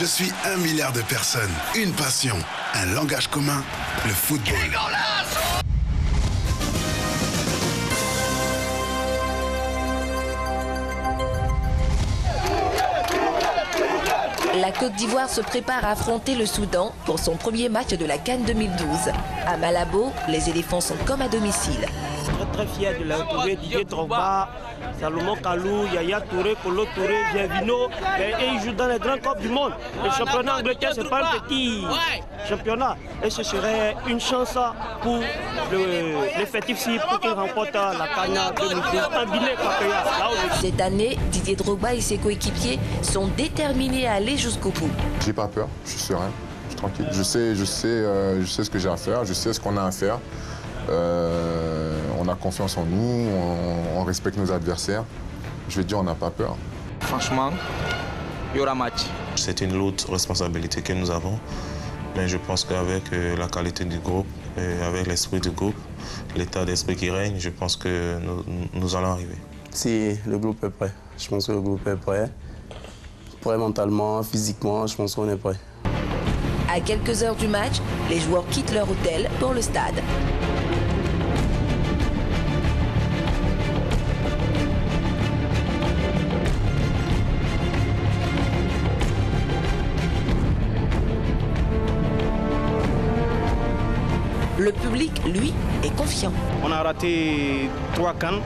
suis 1 milliard de personnes, une passion, un langage commun, le football. La Côte d'Ivoire se prépare à affronter le Soudan pour son premier match de la CAN 2012. À Malabo, les éléphants sont comme à domicile. Très fier de la retrouver, Didier Drogba, Salomon Kalou, Yaya Touré, Kolo Touré, Gervinho, et ils jouent dans les grands clubs du monde. Le championnat Angleterre, c'est pas un petit championnat. Et ce serait une chance pour l'effectif pour qu'il remporte la CAN 2012. Cette année, Didier Drogba et ses coéquipiers sont déterminés à aller jusqu'au bout. J'ai pas peur, je suis serein, je suis tranquille. Je sais ce que j'ai à faire, je sais ce qu'on a à faire. On a confiance en nous, on respecte nos adversaires. Je vais dire, on n'a pas peur. Franchement, il y aura match. C'est une lourde responsabilité que nous avons, mais je pense qu'avec la qualité du groupe, et avec l'esprit du groupe, l'état d'esprit qui règne, je pense que nous allons arriver. Si le groupe est prêt, je pense que le groupe est prêt. Prêt mentalement, physiquement, je pense qu'on est prêt. À quelques heures du match, les joueurs quittent leur hôtel pour le stade. Le public, lui, est confiant. On a raté 3 CAN.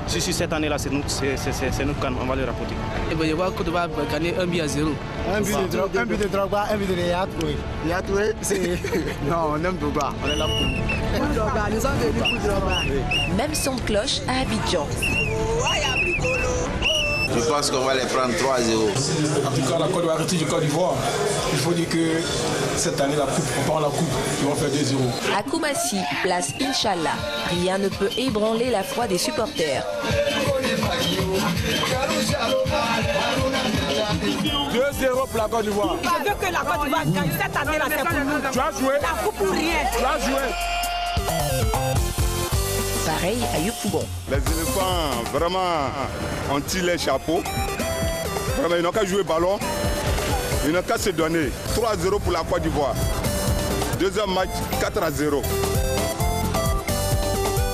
Si cette année-là, c'est notre CAN, on va le rapporter. Et bien, je vois qu'on va gagner 1-0. Un but de Drogba, un but de Yaya Touré. Yaya Touré, c'est... Non, on aime Drogba, on est là pour Drogba, nous sommes venus pour Drogba. Même son de cloche à Abidjan. Je pense qu'on va les prendre 3-0. En tout cas, la Côte d'Ivoire du Côte d'Ivoire. Il faut dire que cette année, la coupe, on prend la coupe, ils vont faire 2-0. À Koumassi, place Inch'Allah. Rien ne peut ébranler la foi des supporters. 2-0 pour la Côte d'Ivoire. Je veux que la Côte d'Ivoire gagne cette année-là, c'est pour nous. Tu as joué. La coupe pour rien. Tu as joué. Pareil à Yopougon. Les éléphants, vraiment, ont tiré les chapeaux. Vraiment, ils n'ont qu'à jouer ballon. Ils n'ont qu'à se donner. 3-0 pour la Côte d'Ivoire. Deuxième match, 4-0.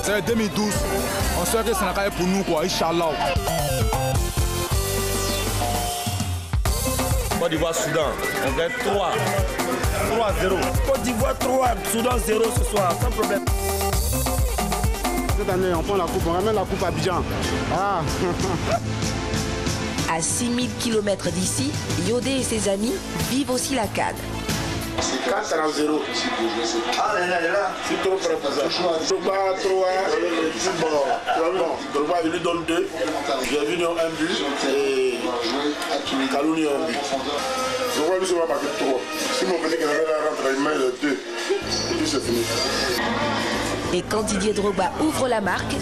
C'est 2012. On sait que ça n'a qu'à être pour nous, quoi. Inch'Allah. Côte d'Ivoire, Soudan, on gagne 3-0. Côte d'Ivoire 3, Soudan 0 ce soir, sans problème. Cette année, on prend la coupe, on ramène la coupe à Abidjan. Ah. À 6000 km d'ici, Yodé et ses amis vivent aussi la CAN. 4-0. Ah, là, c'est trop près pour ça. Drogba 3, Drogba lui donne 2. J'ai vu un but et Kalou lui un but. Drogba lui se va marquer 3. Si mon petit Canada rentre, il met le 2. Et puis c'est fini. Et quand Didier Drogba ouvre la marque,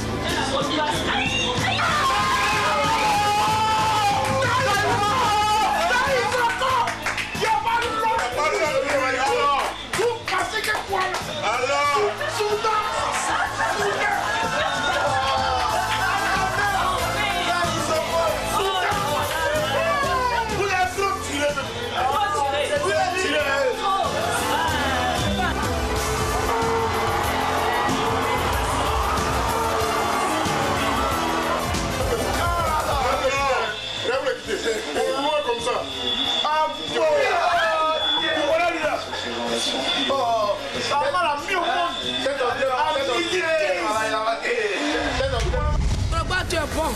Tu es bon.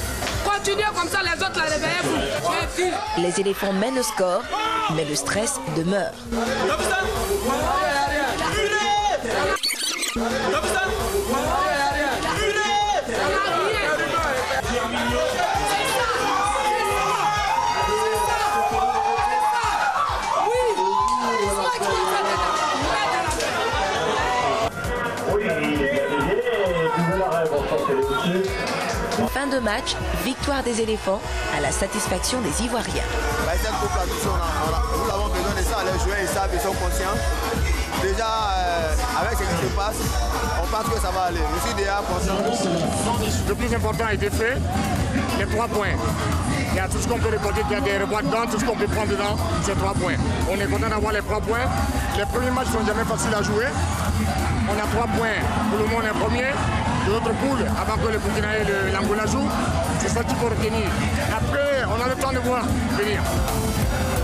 Continuez comme ça, les autres, la réveillez-vous. les éléphants mènent au score, mais le stress demeure. Fin de match, victoire des éléphants à la satisfaction des Ivoiriens. Cette coupe-là, nous avons besoin de ça, les joueurs ils savent, ils sont conscients. Déjà, avec ce qui se passe, on pense que ça va aller. Je suis déjà conscient. Le plus important a été fait, les 3 points. Il y a tout ce qu'on peut récolter, il y a des rebois dedans, tout ce qu'on peut prendre dedans, c'est 3 points. On est content d'avoir les 3 points. Les premiers matchs sont jamais faciles à jouer. On a 3 points. Pour le moment, on est premier. De notre poule, avant que le Burkina et l'Angola jouent, c'est ça qu'il faut retenir. Après, on a le temps de voir venir.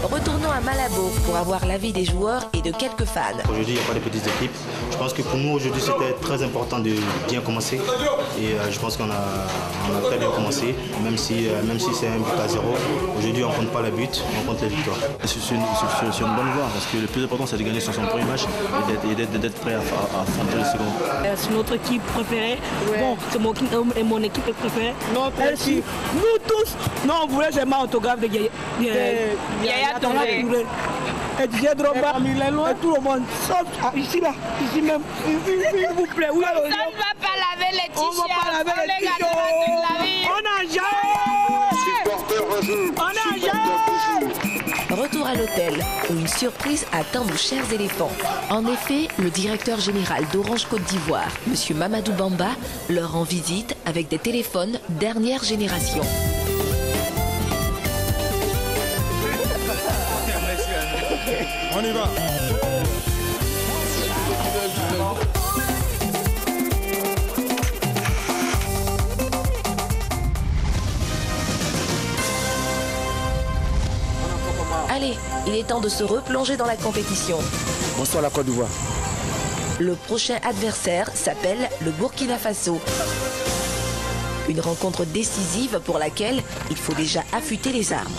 Retournons à Malabo pour avoir l'avis des joueurs et de quelques fans. Aujourd'hui, il n'y a pas de petites équipes. Je pense que pour nous, aujourd'hui, c'était très important de bien commencer. Et je pense qu'on a très bien commencé, même si c'est un but à 0. Aujourd'hui, on ne compte pas les buts, on compte les victoires. C'est une bonne voie, parce que le plus important, c'est de gagner sur son premier match et d'être prêt à affronter le second. C'est notre équipe préférée. Ouais. Bon, c'est mon équipe préférée. Notre équipe. Nous tous, non, on voulait seulement un autographe de Yaya Touré. Et Didier Drogba, et tout le monde, sauf ici là, ici même, s'il vous plaît. Oui, on ne va pas laver les t-shirts, on va pas laver les t-shirts. On a jamais. Retour à l'hôtel, où une surprise attend nos chers éléphants. En effet, le directeur général d'Orange Côte d'Ivoire, M. Mamadou Bamba, leur rend visite avec des téléphones dernière génération. On y va. Allez, il est temps de se replonger dans la compétition. Bonsoir la Côte d'Ivoire. Le prochain adversaire s'appelle le Burkina Faso. Une rencontre décisive pour laquelle il faut déjà affûter les armes.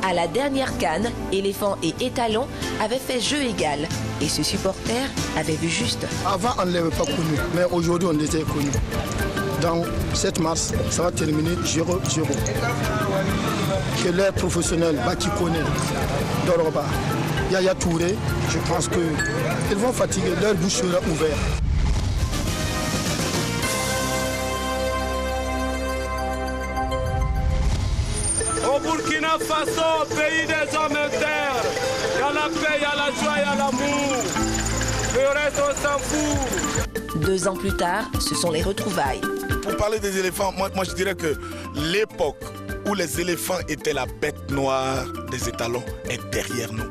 À la dernière CAN, Éléphant et Étalon avaient fait jeu égal. Et ce supporter avait vu juste. Avant, on ne l'avait pas connu, mais aujourd'hui, on les a connus. Dans 7 mars, ça va terminer 0-0. Que l'air professionnel, Baki connaît, Doroba, Yaya Touré, je pense qu'ils vont fatiguer, leur bouche sera ouverte. Au Burkina Faso, pays des hommes internes, il y a la paix, il y a la joie, il y a l'amour. Le reste, on s'en fout. 2 ans plus tard, ce sont les retrouvailles. Pour parler des éléphants, moi je dirais que l'époque où les éléphants étaient la bête noire des étalons est derrière nous.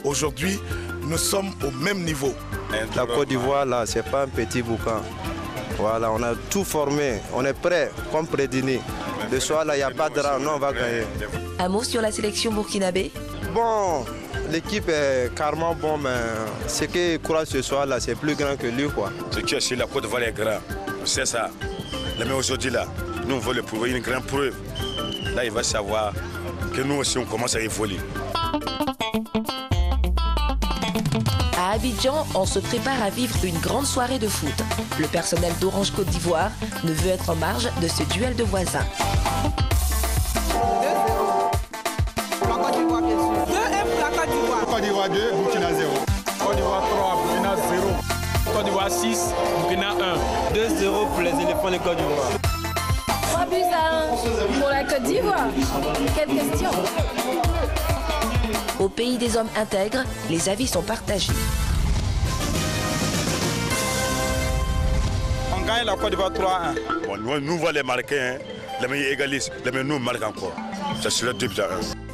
Aujourd'hui, nous sommes au même niveau. La Côte d'Ivoire, là, c'est pas un petit boucan. Voilà, on a tout formé, on est prêt, comme prédit. Le soir, là, il n'y a pas de rang, non, on va gagner. Un mot sur la sélection burkinabé? Bon, l'équipe est carrément bon, mais ce qui croit ce soir, là, c'est plus grand que lui, quoi. Ce qui est sur la Côte d'Ivoire est grand, c'est ça. Mais aujourd'hui, là, nous, on veut le prouver, une grande preuve. Là, il va savoir que nous aussi, on commence à évoluer. À Abidjan, on se prépare à vivre une grande soirée de foot. Le personnel d'Orange Côte d'Ivoire ne veut être en marge de ce duel de voisins. Côte d'Ivoire 2, Burkina 0. Côte d'Ivoire 3, Burkina 0. Côte d'Ivoire 6, Burkina 1. 2-0 pour les éléphants de Côte d'Ivoire. 3 buts à 1 pour la Côte d'Ivoire. Quelle question! Au pays des hommes intègres, les avis sont partagés. On gagne la Côte d'Ivoire 3-1. Bon, nous, on va les marquer, hein. Les meilleurs égalisent, les meilleurs nous marquent encore. Ça c'est le 2 buts à 1.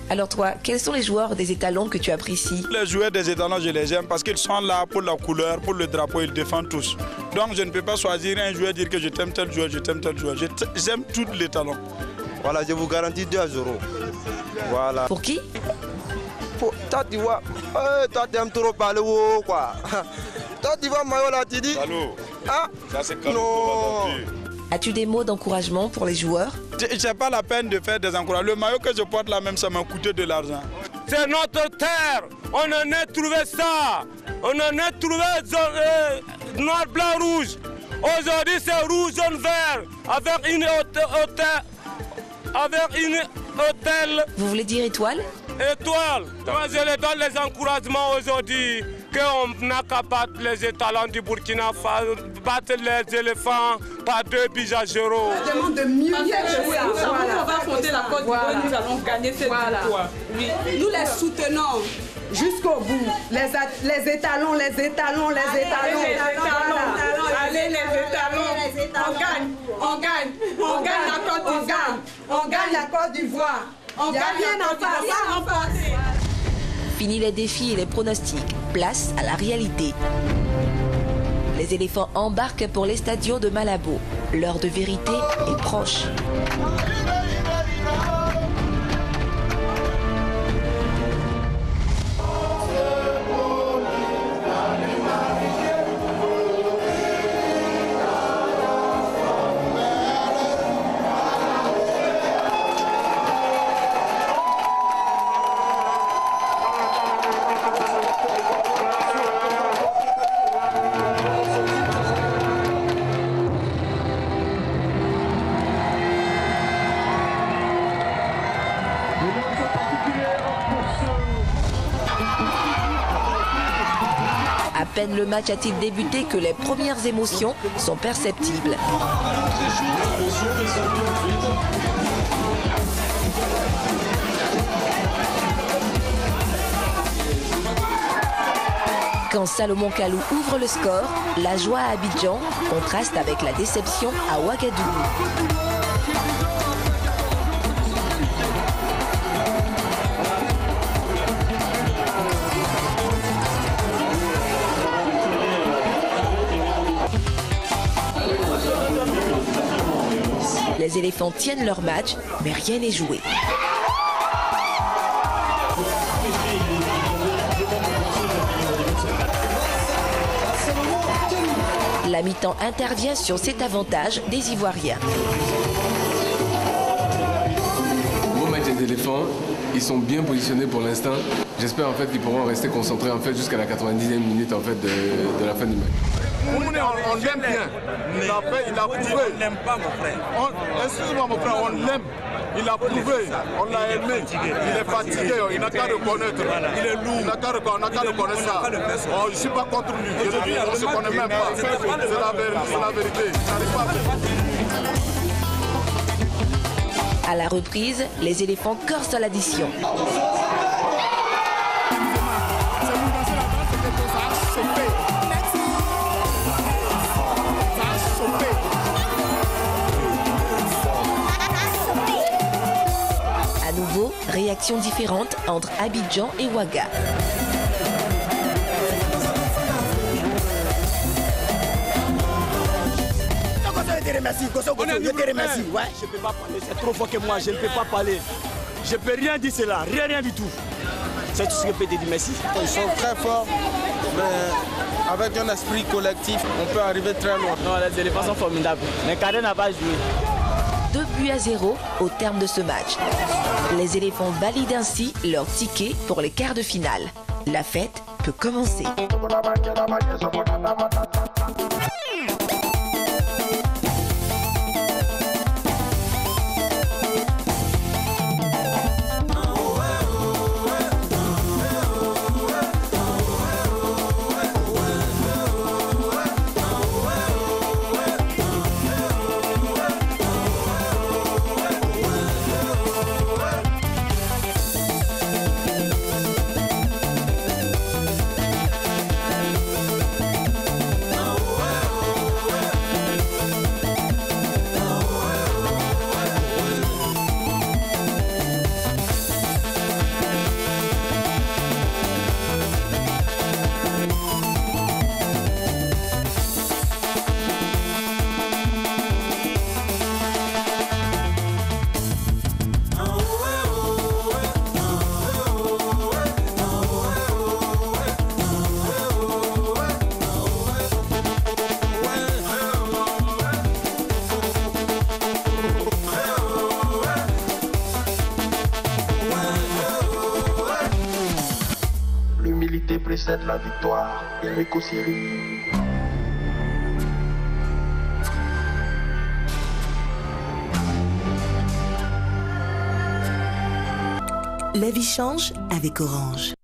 Alors toi, quels sont les joueurs des étalons que tu apprécies? Les joueurs des étalons, je les aime parce qu'ils sont là pour la couleur, pour le drapeau, ils défendent tous. Donc je ne peux pas choisir un joueur et dire que je t'aime tel joueur, je t'aime tel joueur. J'aime tous les talents. Voilà, je vous garantis 2-0. Voilà. Pour qui? Pour toi, tu vois, toi tu aimes trop parler, quoi. Toi tu vois, Mayo là, tu dis. Allô? Ah, ça c'est calme. As-tu des mots d'encouragement pour les joueurs? Je n'ai pas la peine de faire des encouragements. Le maillot que je porte là même, ça m'a coûté de l'argent. C'est notre terre. On en a trouvé ça. On en a trouvé noir, blanc, rouge. Aujourd'hui, c'est rouge, jaune, vert. Avec une hôtel. Vous voulez dire étoile? étoile. Moi, je les donne les encouragements aujourd'hui qu'on n'a qu'à battre les étalons du Burkina Faso, battre les éléphants par 2-0. Ça demande de mieux jouer. On va affronter la Côte d'Ivoire, nous allons gagner cette victoire. Oui. Nous les soutenons jusqu'au bout. Les étalons, les étalons, les étalons. Allez, les étalons. On gagne la Côte d'Ivoire. On gagne la Côte d'Ivoire. On gagne la Côte d'Ivoire. Fini les défis et les pronostics. Place à la réalité. Les éléphants embarquent pour les stadions de Malabo. L'heure de vérité est proche. À peine le match a-t-il débuté que les premières émotions sont perceptibles. Quand Salomon Kalou ouvre le score, la joie à Abidjan contraste avec la déception à Ouagadougou. Les éléphants tiennent leur match, mais rien n'est joué. La mi-temps intervient sur cet avantage des Ivoiriens. Beau match des éléphants, ils sont bien positionnés pour l'instant. J'espère en fait qu'ils pourront rester concentrés en fait jusqu'à la 90e minute en fait de la fin du match. On l'aime bien. Il a prouvé. On l'aime pas, mon frère. Excuse-moi, mon frère, on l'aime. Il a prouvé. On l'a aimé. Il est fatigué. Il n'a qu'à reconnaître. Il est lourd. Il n'a qu'à reconnaître ça. Je ne suis pas contre lui. On ne se connaît même pas. C'est la vérité. À la reprise, les éléphants corsent l'addition. À nouveau, réaction différente entre Abidjan et Ouaga. Je ne peux pas parler, c'est trop fort que moi, je ne peux pas parler. Je ne peux rien dire cela, rien du tout. C'est tout ce que je peux te dire, merci. Ils sont très forts, mais avec un esprit collectif, on peut arriver très loin. Non, les éléphants sont formidables, mais Kader n'a pas joué. 2-0 au terme de ce match. Les éléphants valident ainsi leur ticket pour les quarts de finale. La fête peut commencer. Précède la victoire, Eric Osiri. La vie change avec Orange.